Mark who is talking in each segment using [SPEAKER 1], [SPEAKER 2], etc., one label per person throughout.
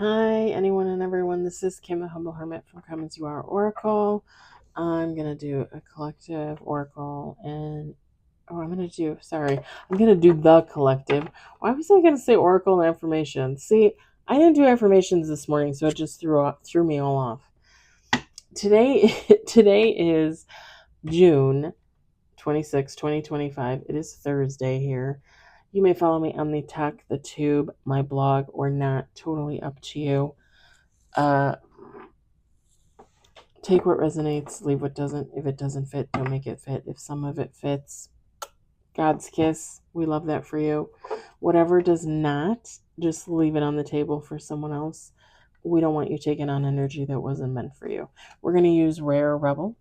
[SPEAKER 1] Hi, anyone and everyone. This is Kim, the Humble Hermit from Come As You Are Oracle. I'm going to do a collective oracle and, I'm going to do the collective. Why was I going to say oracle and affirmations? See, I didn't do affirmations this morning, so it just threw me all off. Today is June 26, 2025. It is Thursday here. You may follow me on the Talk, the Tube, my blog, or not. Totally up to you. Take what resonates, leave what doesn't. If it doesn't fit, don't make it fit. If some of it fits, God's kiss. We love that for you. Whatever does not, just leave it on the table for someone else. We don't want you taking on energy that wasn't meant for you. We're going to use Rare Rebel.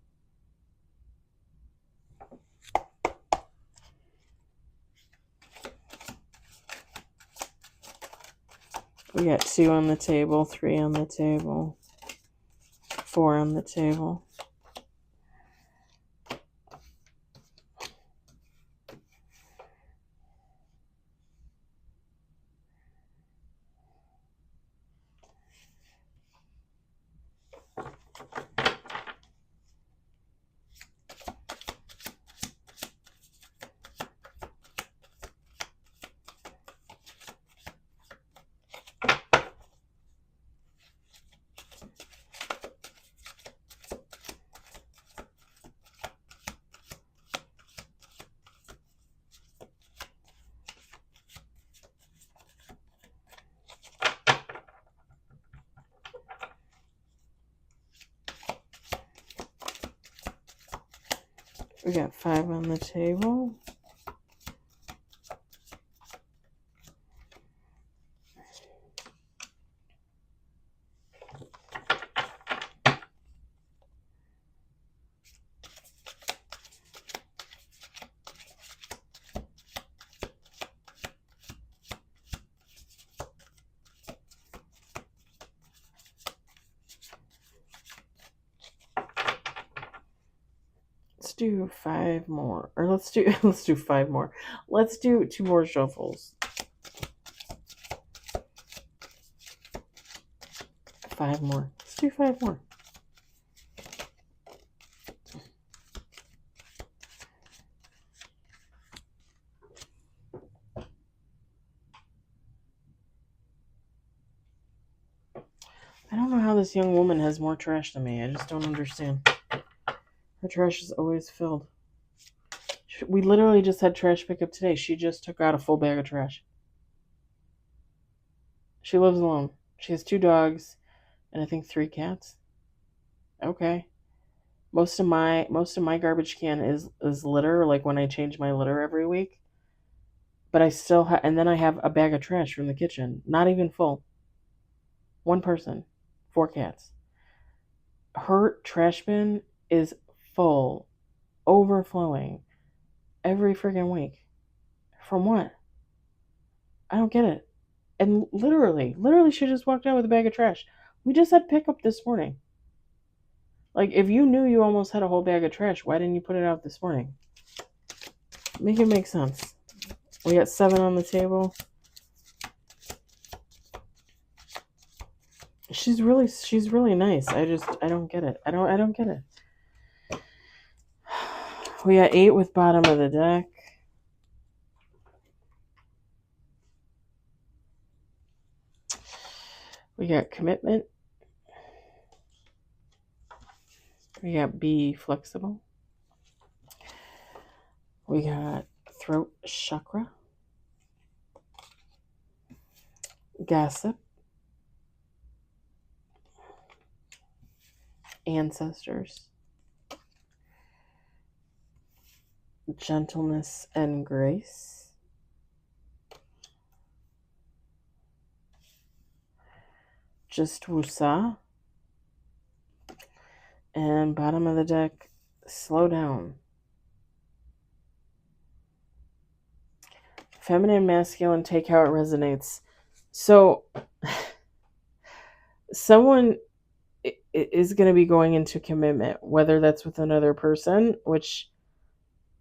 [SPEAKER 1] We got 2 on the table, 3 on the table, 4 on the table. We got 5 on the table. Let's do 5 more. Or let's do 5 more. Let's do 2 more shuffles. 5 more. Let's do 5 more. I don't know how this young woman has more trash than me. I just don't understand. Her trash is always filled. We literally just had trash pickup today. She just took out a full bag of trash. She lives alone. She has 2 dogs and I think 3 cats. Okay. Most of my garbage can is litter, like when I change my litter every week. But I still and then I have a bag of trash from the kitchen, not even full. 1 person, 4 cats. Her trash bin is full, overflowing every friggin' week. From what? I don't get it. And literally, she just walked out with a bag of trash. We just had pickup this morning. Like, if you knew you almost had a whole bag of trash, why didn't you put it out this morning? Make it make sense. We got 7 on the table. She's really nice. I don't get it. I don't get it. We got 8 with bottom of the deck. We got commitment. We got be flexible. We got throat chakra. Gossip. Ancestors. Gentleness and grace. Just woosah. And bottom of the deck, slow down. Feminine, masculine, take how it resonates. So, someone is going to be going into commitment, whether that's with another person, which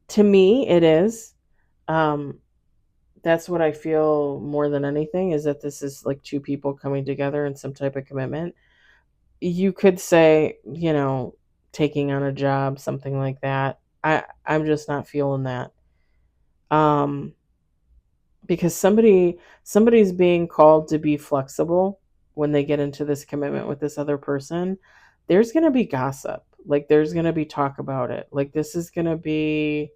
[SPEAKER 1] to me it is. That's what I feel more than anything, is that this is like two people coming together in some type of commitment. You could say, taking on a job, something like that. I'm just not feeling that. Um, because somebody's being called to be flexible when they get into this commitment with this other person. There's going to be gossip. Like there's going to be talk about it. Like this is going to be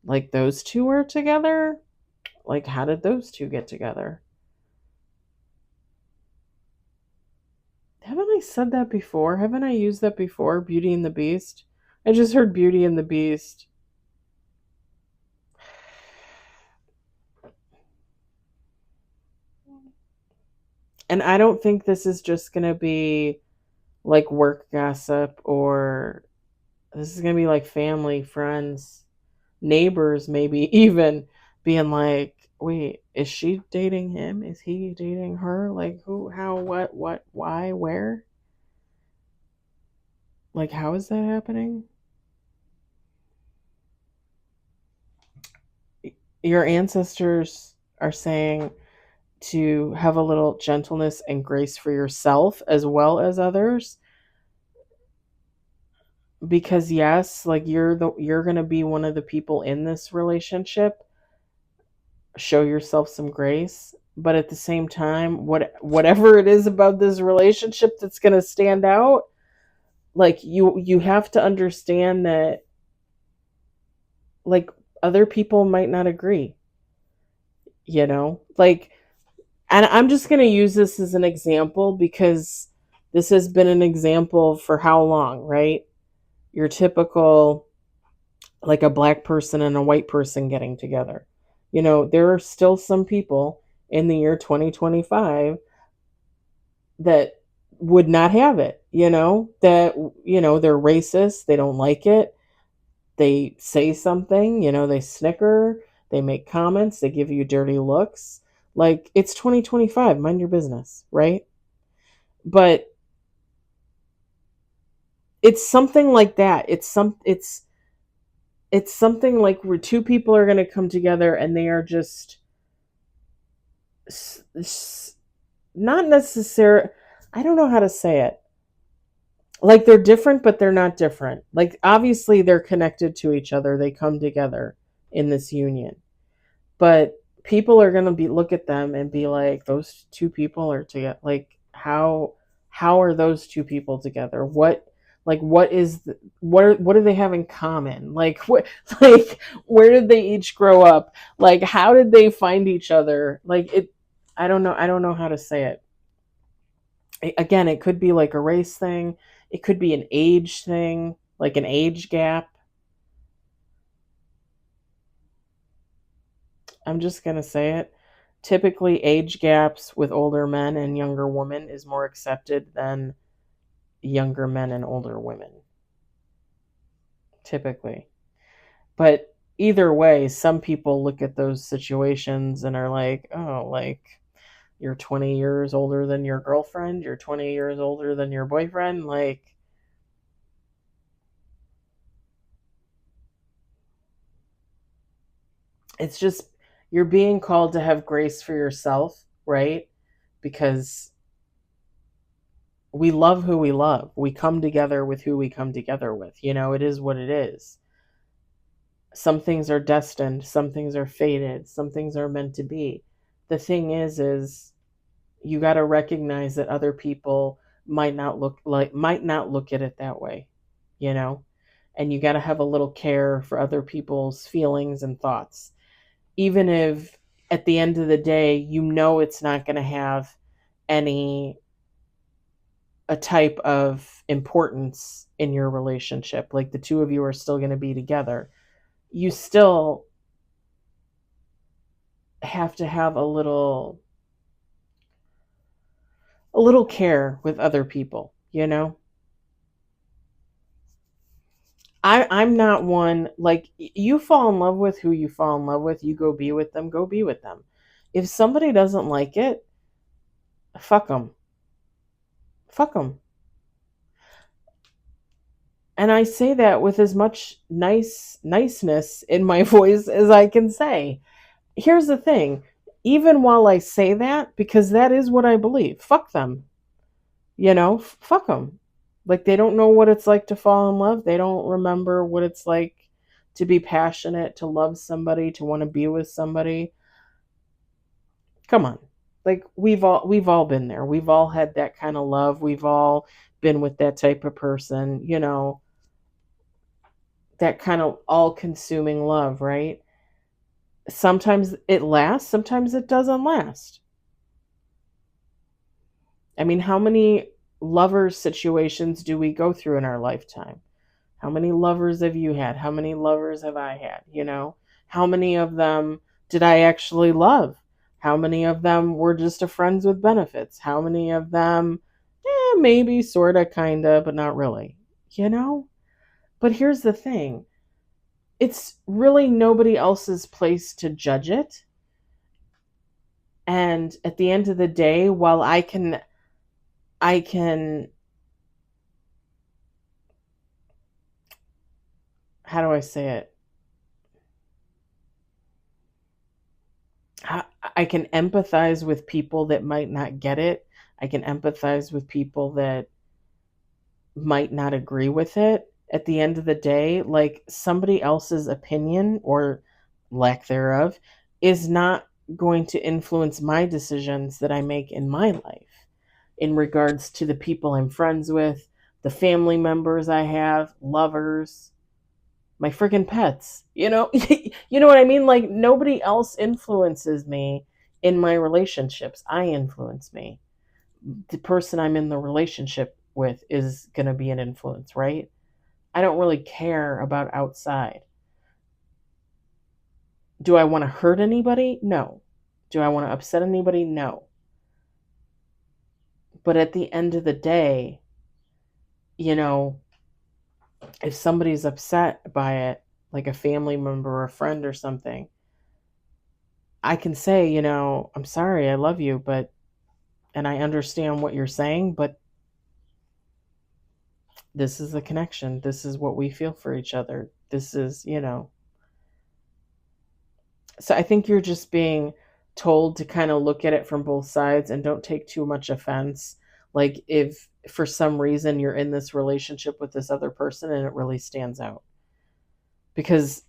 [SPEAKER 1] like those two were together. Like how did those two get together? Haven't I said that before? Haven't I used that before? Beauty and the Beast? I just heard Beauty and the Beast. And I don't think this is just going to be like work gossip, or this is going to be like family, friends, neighbors, maybe even being like, wait, is she dating him? Is he dating her? Like, who, how, what, why, where? Like, how is that happening? Your ancestors are saying to have a little gentleness and grace for yourself as well as others, because yes, like you're going to be one of the people in this relationship. Show yourself some grace, but at the same time, whatever it is about this relationship that's going to stand out, like you have to understand that like other people might not agree, like, and I'm just going to use this as an example because this has been an example for how long, right? Your typical, like a black person and a white person getting together. There are still some people in the year 2025 that would not have it, that, they're racist, they don't like it, they say something, they snicker, they make comments, they give you dirty looks. Like, it's 2025, mind your business, right? But it's something like that. It's something like where two people are going to come together and they are just not necessarily, I don't know how to say it. Like they're different, but they're not different. Like obviously they're connected to each other. They come together in this union. But people are going to be look at them and be like, those two people are together. Like how are those two people together? What is what do they have in common? Like what like where did they each grow up? Like how did they find each other? Like it I don't know how to say it. Again, it could be like a race thing. It could be an age thing, like an age gap. I'm just going to say it. Typically, age gaps with older men and younger women is more accepted than younger men and older women. Typically. But either way, some people look at those situations and are like, oh, like you're 20 years older than your girlfriend, you're 20 years older than your boyfriend. Like, it's just, you're being called to have grace for yourself, right? Because we love who we love. We come together with who we come together with. It is what it is. Some things are destined, some things are fated, some things are meant to be. The thing is you got to recognize that other people might not look at it that way, you know? And you got to have a little care for other people's feelings and thoughts. Even if at the end of the day, it's not going to have any a type of importance in your relationship. Like the two of you are still going to be together. You still have to have a little care with other people. I'm not one, like, you fall in love with who you fall in love with, you go be with them, go be with them. If somebody doesn't like it, fuck them. Fuck them. And I say that with as much niceness in my voice as I can say. here's the thing. Even while I say that, because that is what I believe, fuck them. Fuck them. Like, they don't know what it's like to fall in love. They don't remember what it's like to be passionate, to love somebody, to want to be with somebody. Come on. Like, we've all been there. We've all had that kind of love. We've all been with that type of person, that kind of all-consuming love, right? Sometimes it lasts, sometimes it doesn't last. I mean, how many lovers situations do we go through in our lifetime? How many lovers have you had? How many lovers have I had? How many of them did I actually love? How many of them were just a friends with benefits? How many of them, maybe, sort of, kind of, but not really? You know? But here's the thing, it's really nobody else's place to judge it. And at the end of the day, while I can, how do I say it? I can empathize with people that might not get it. I can empathize with people that might not agree with it. At the end of the day, like, somebody else's opinion or lack thereof is not going to influence my decisions that I make in my life in regards to the people I'm friends with, the family members I have, lovers, my freaking pets. You know what I mean? Like, nobody else influences me in my relationships. I influence me. The person I'm in the relationship with is going to be an influence, right? I don't really care about outside. Do I want to hurt anybody? No. Do I want to upset anybody? No. But at the end of the day, you know, if somebody's upset by it, like a family member or a friend or something, I can say, I'm sorry, I love you, and I understand what you're saying, but this is the connection. This is what we feel for each other. This is. So I think you're just being told to kind of look at it from both sides and don't take too much offense. Like, if for some reason you're in this relationship with this other person and it really stands out. Because,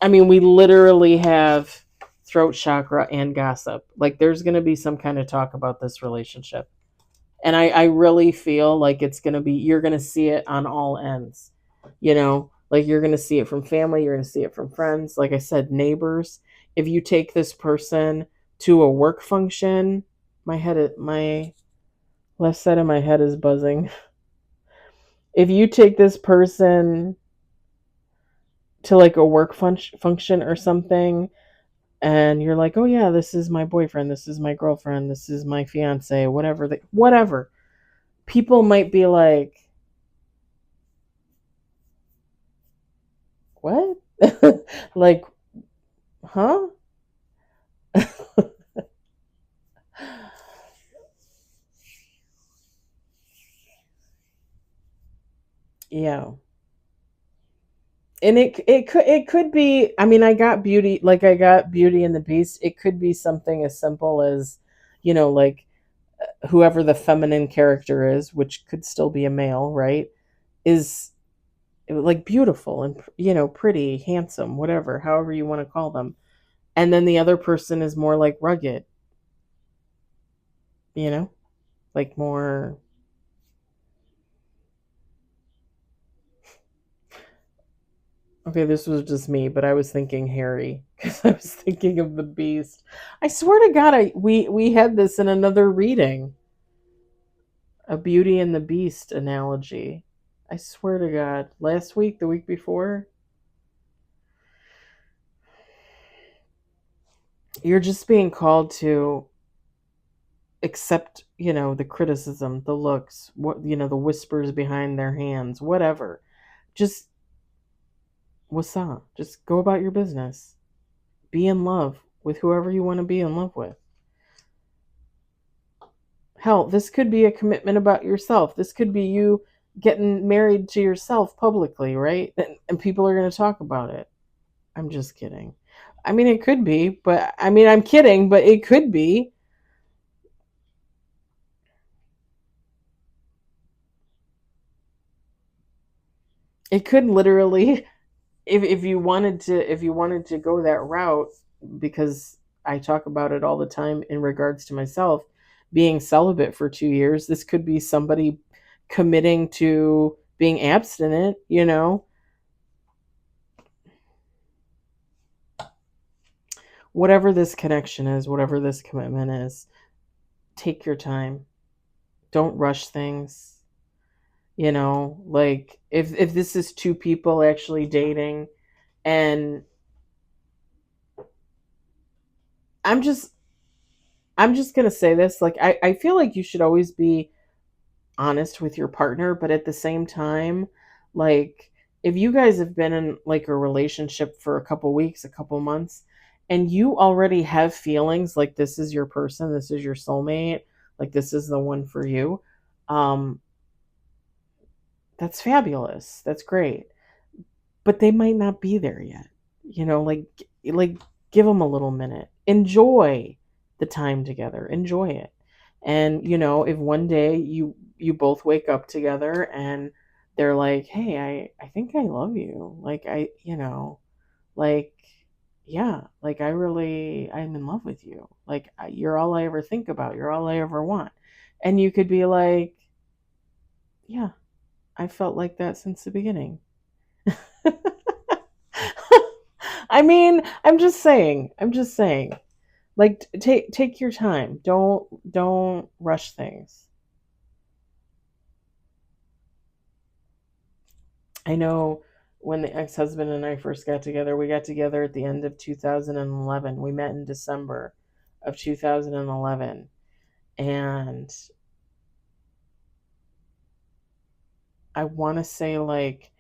[SPEAKER 1] I mean, we literally have throat chakra and gossip. Like, there's going to be some kind of talk about this relationship. And I really feel like you're going to see it on all ends. Like, you're going to see it from family, you're going to see it from friends. Like I said, neighbors. If you take this person to a work function, my left side of my head is buzzing. If you take this person to like a work function or something, and you're like, oh yeah, this is my boyfriend, this is my girlfriend, this is my fiance, whatever, people might be like, what? Like, huh? Yeah. And it could be, I mean, I got Beauty and the Beast. It could be something as simple as, like, whoever the feminine character is, which could still be a male, right? Is like beautiful and, pretty, handsome, whatever, however you want to call them. And then the other person is more like rugged, you know, like more. Okay, this was just me, but I was thinking hairy because I was thinking of the beast. I swear to God, we had this in another reading, a Beauty and the Beast analogy. I swear to God, last week, the week before, you're just being called to accept, the criticism, the looks, the whispers behind their hands, whatever. Just what's up? Just go about your business. Be in love with whoever you want to be in love with. Hell, this could be a commitment about yourself. This could be you getting married to yourself publicly, right? And people are going to talk about it. I'm just kidding. I mean, it could be, but I mean, I'm kidding, but it could be. It could literally, if you wanted to go that route, because I talk about it all the time in regards to myself being celibate for 2 years. This could be somebody committing to being abstinent, whatever this connection is, whatever this commitment is. Take your time. Don't rush things. Like if this is two people actually dating, and I'm just I'm just gonna say this, like I feel like you should always be honest with your partner, but at the same time, like if you guys have been in like a relationship for a couple weeks, a couple months, and you already have feelings like this is your person, this is your soulmate, like this is the one for you, um, that's fabulous. That's great. But they might not be there yet. Like give them a little minute. Enjoy the time together. Enjoy it. And if one day you both wake up together and they're like, "Hey, I think I love you." Like like yeah, like I'm in love with you. Like you're all I ever think about. You're all I ever want. And you could be like, "Yeah, I felt like that since the beginning." I mean, I'm just saying. I'm just saying. Like take your time. Don't rush things. I know when the ex-husband and I first got together, we got together at the end of 2011. We met in December of 2011. And I want to say like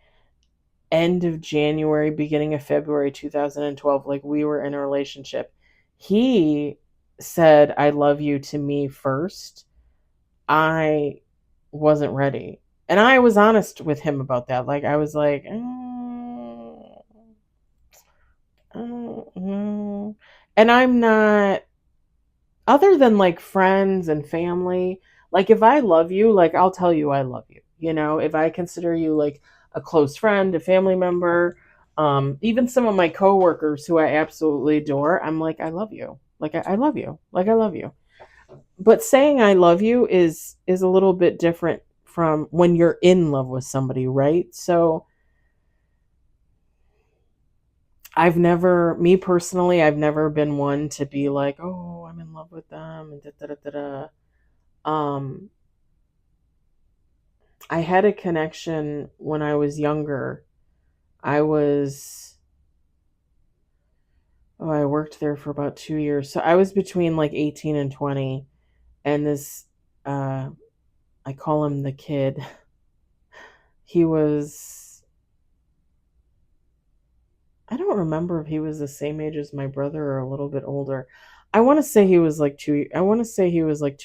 [SPEAKER 1] end of January, beginning of February 2012, like we were in a relationship. He said I love you to me first. I wasn't ready. And I was honest with him about that. Like I was like, mm. And I'm not, other than like friends and family, like if I love you, like I'll tell you I love you. If I consider you like a close friend, a family member, even some of my coworkers who I absolutely adore, I'm like, I love you. Like I love you. Like I love you. But saying I love you is a little bit different from when you're in love with somebody, right? So me personally, I've never been one to be like, oh, I'm in love with them and da da da da. Um, I had a connection when I was younger. I was, I worked there for about 2 years. So I was between like 18 and 20. And this, uh, I call him the kid. He was, I don't remember if he was the same age as my brother or a little bit older. I want to say he was like 2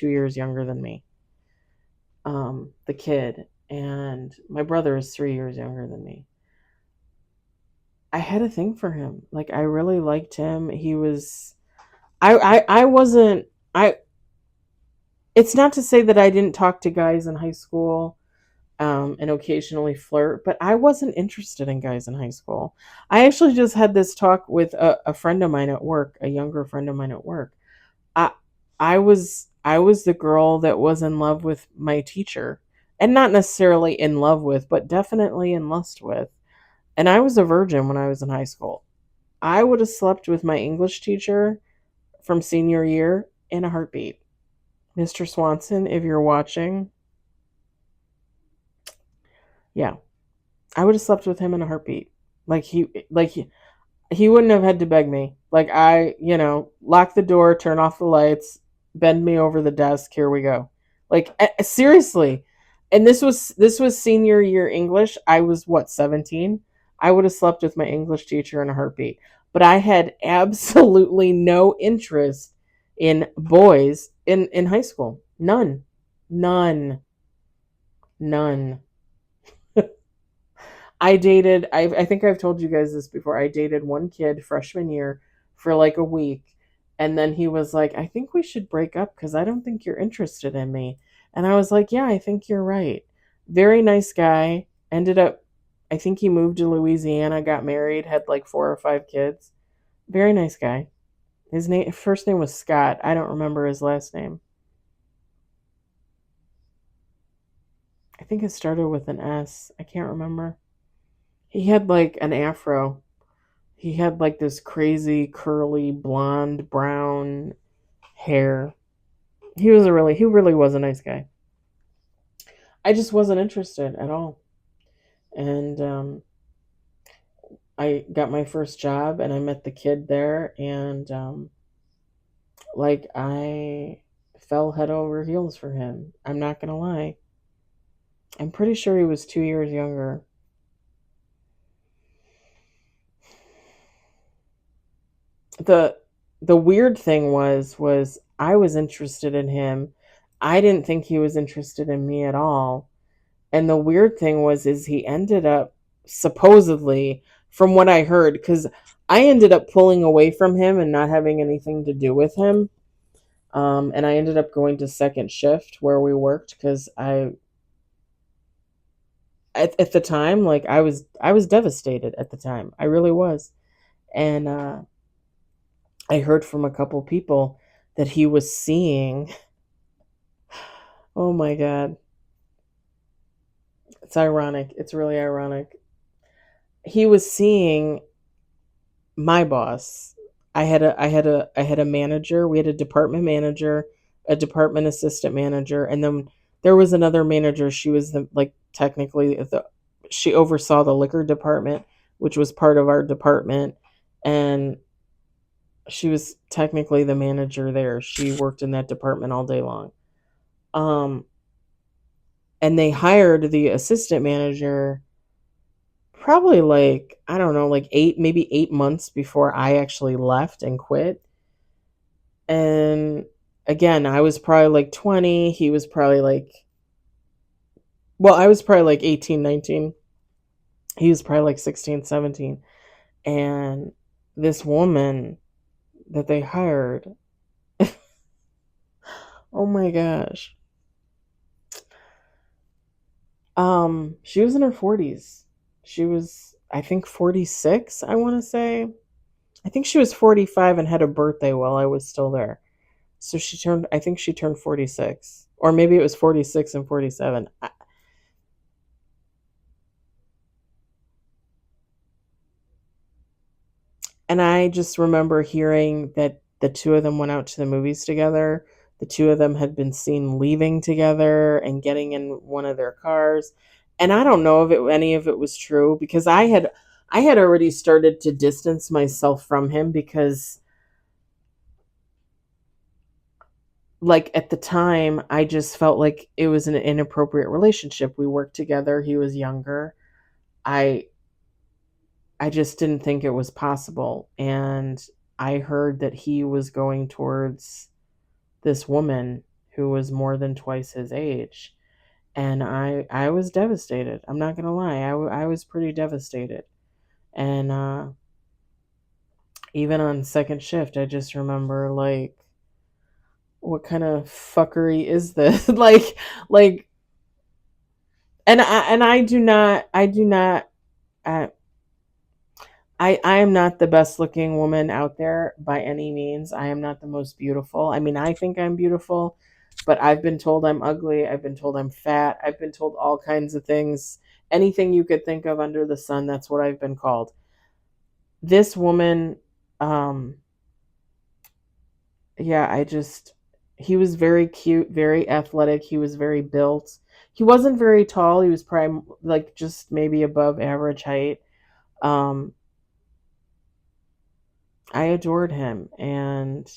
[SPEAKER 1] years younger than me, the kid. And my brother is 3 years younger than me. I had a thing for him. Like I really liked him. He was I wasn't I it's not to say that I didn't talk to guys in high school and occasionally flirt, but I wasn't interested in guys in high school. I actually just had this talk with a friend of mine at work, a younger friend of mine at work. I I was the girl that was in love with my teacher, and not necessarily in love with, but definitely in lust with. And I was a virgin when I was in high school. I would have slept with my English teacher from senior year in a heartbeat. Mr. Swanson, if you're watching, yeah, I would have slept with him in a heartbeat. He wouldn't have had to beg me. Like lock the door, turn off the lights, bend me over the desk. Here we go. Like seriously. And this was senior year English. I was what, 17? I would have slept with my English teacher in a heartbeat. But I had absolutely no interest in boys in high school. None. None. None. I think I've told you guys this before. I dated one kid freshman year for like a week. And then he was like, I think we should break up because I don't think you're interested in me. And I was like, yeah, I think you're right. Very nice guy. Ended up, I think he moved to Louisiana, got married, had like 4 or 5 kids. Very nice guy. His name, first name was Scott. I don't remember his last name. I think it started with an S. I can't remember. He had like an afro. He had like this crazy curly blonde brown hair. He really was a nice guy. I just wasn't interested at all. And I got my first job and I met the kid there, and like I fell head over heels for him. I'm not gonna lie. I'm pretty sure he was 2 years younger. the the weird thing was I was interested in him. I didn't think he was interested in me at all. And the weird thing was is he ended up, supposedly, from what I heard, because I ended up pulling away from him and not having anything to do with him. And I ended up going to second shift where we worked because at the time, like I was devastated at the time. I really was. And I heard from a couple people that he was seeing, oh my God, it's ironic. It's really ironic. He was seeing my boss. I had a manager. We had a department manager, a department assistant manager, and then there was another manager. She was the, like, technically the she oversaw the liquor department, which was part of our department, and she was technically the manager there. She worked in that department all day long. Um and they hired the assistant manager probably, like, I don't know, like 8 months before I actually left and quit. And again, I was probably like 20. He was probably like, well, I was probably like 18, 19. He was probably like 16, 17. And this woman that they hired, oh my gosh. She was in her 40s. She was, I think, 46, I want to say. I think she was 45 and had a birthday while I was still there. So I think she turned 46. Or maybe it was 46 and 47. And I just remember hearing that the two of them went out to the movies together. The two of them had been seen leaving together and getting in one of their cars. And I don't know if any of it was true, because I had already started to distance myself from him because, like, at the time I just felt like it was an inappropriate relationship. We worked together. He was younger. I I just didn't think it was possible. And I heard that he was going towards this woman who was more than twice his age. And I was devastated. I'm not going to lie. I was pretty devastated. And even on second shift, I just remember, like, what kind of fuckery is this? like, and I do not, I, I am not the best looking woman out there by any means. I am not the most beautiful. I mean, I think I'm beautiful, but I've been told I'm ugly. I've been told I'm fat. I've been told all kinds of things. Anything you could think of under the sun, that's what I've been called. This woman, um, yeah, he was very cute, very athletic. He was very built. He wasn't very tall. He was probably like just maybe above average height. Um, I adored him, and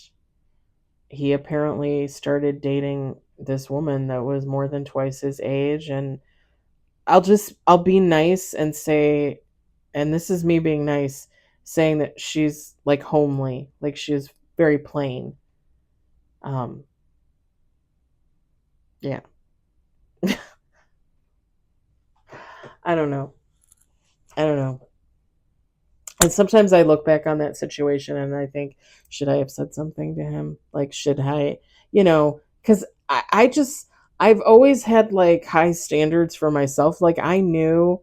[SPEAKER 1] he apparently started dating this woman that was more than twice his age. And I'll be nice and say, and this is me being nice, saying that she's like homely, like she's very plain. um yeah. I don't know. I don't know. And sometimes I look back on that situation and I think, should I have said something to him? Like, should I, because I've always had like high standards for myself. Like, I knew,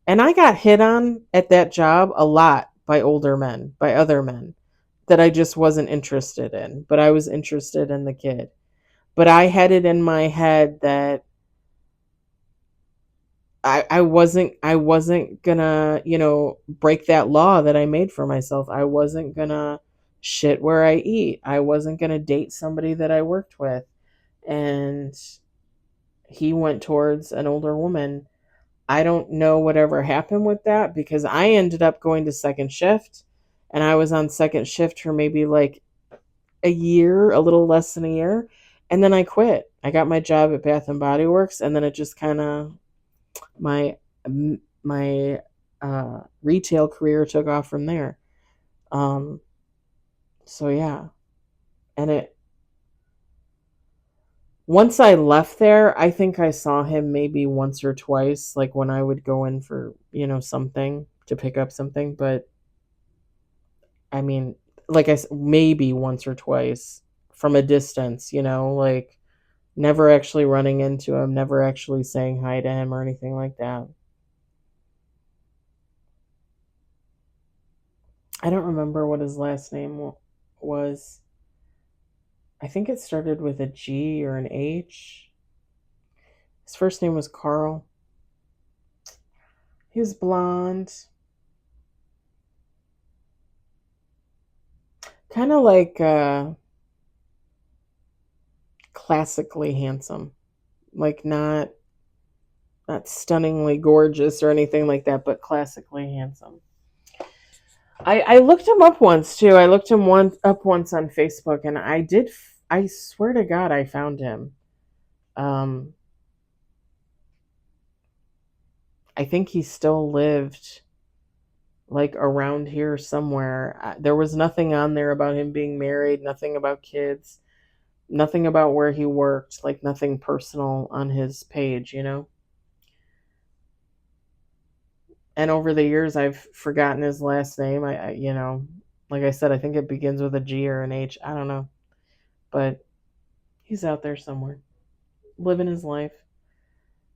[SPEAKER 1] and I got hit on at that job a lot by older men, by other men that I just wasn't interested in, but I was interested in the kid. But I had it in my head that I wasn't gonna, break that law that I made for myself. I wasn't gonna shit where I eat. I wasn't gonna date somebody that I worked with. And he went towards an older woman. I don't know whatever happened with that because I ended up going to second shift, and I was on second shift for maybe like a year, a little less than a year, and then I quit. I got my job at Bath and Body Works, and then it just kind of my my retail career took off from there. Um, so yeah, and it once I left there, I think I saw him maybe once or twice, like when I would go in for something to pick up something. But I mean, like maybe once or twice from a distance, like never actually running into him, never actually saying hi to him or anything like that. I don't remember what his last name was. I think it started with a G or an H. His first name was Carl. He was blonde, kind of like classically handsome, like not stunningly gorgeous or anything like that, but classically handsome. I looked him up once too. I looked him up once on Facebook, and I swear to God, I found him. Um, I think he still lived like around here somewhere. There was nothing on there about him being married, nothing about kids, nothing about where he worked, like nothing personal on his page. And over the years, I've forgotten his last name. Like I said, I think it begins with a G or an H. I don't know, but he's out there somewhere, living his life,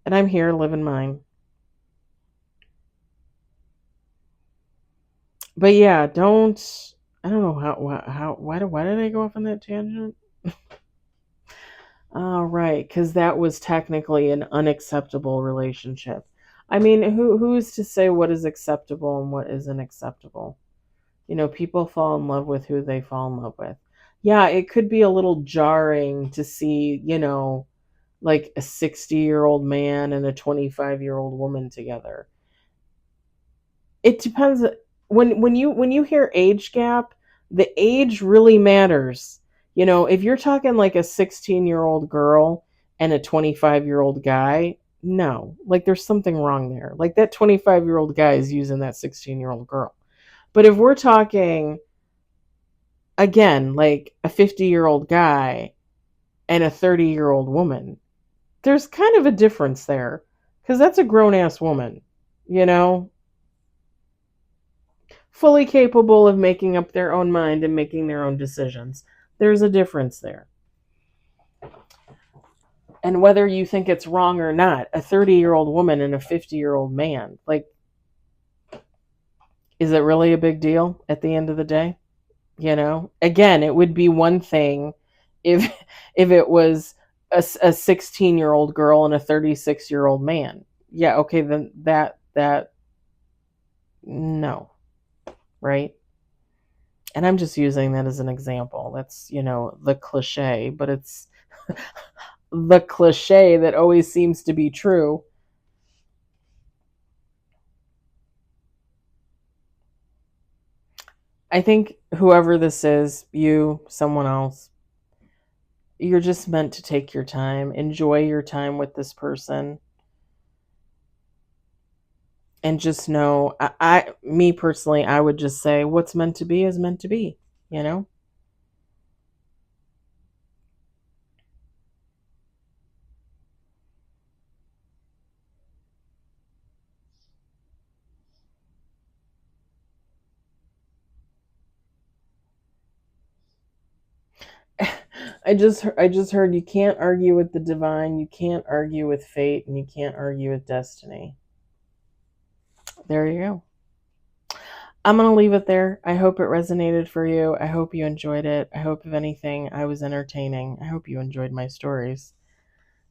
[SPEAKER 1] and I'm here living mine. But yeah, don't. I don't know why did I go off on that tangent? Oh, right, because that was technically an unacceptable relationship. I mean, who's to say what is acceptable and what isn't acceptable? People fall in love with who they fall in love with. Yeah, it could be a little jarring to see, like a 60-year-old man and a 25-year-old woman together. It depends. When you hear age gap, the age really matters. If you're talking like a 16-year-old girl and a 25-year-old guy, no, like there's something wrong there. Like that 25-year-old guy is using that 16-year-old girl. But if we're talking again like a 50-year-old guy and a 30-year-old woman, there's kind of a difference there because that's a grown ass woman, you know, fully capable of making up their own mind and making their own decisions. There's a difference there. And whether you think it's wrong or not, a 30-year-old woman and a 50-year-old man, like, is it really a big deal at the end of the day? Again, it would be one thing if if it was a 16-year-old girl and a 36-year-old man. Yeah, okay, then that no, right? And I'm just using that as an example. That's, the cliche, but it's the cliche that always seems to be true. I think whoever this is, you, someone else, you're just meant to take your time, enjoy your time with this person, and just know, me personally, I would just say what's meant to be is meant to be, you know? I just heard you can't argue with the divine, you can't argue with fate, and you can't argue with destiny. There you go. I'm going to leave it there. I hope it resonated for you. I hope you enjoyed it. I hope, if anything, I was entertaining. I hope you enjoyed my stories.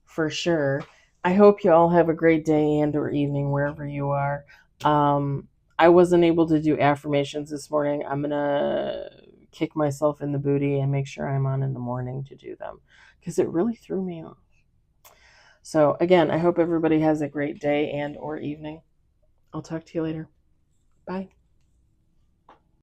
[SPEAKER 1] For sure. I hope you all have a great day and or evening wherever you are. I wasn't able to do affirmations this morning. I'm going to kick myself in the booty and make sure I'm on in the morning to do them because it really threw me off. So again, I hope everybody has a great day and or evening. I'll talk to you later. Bye.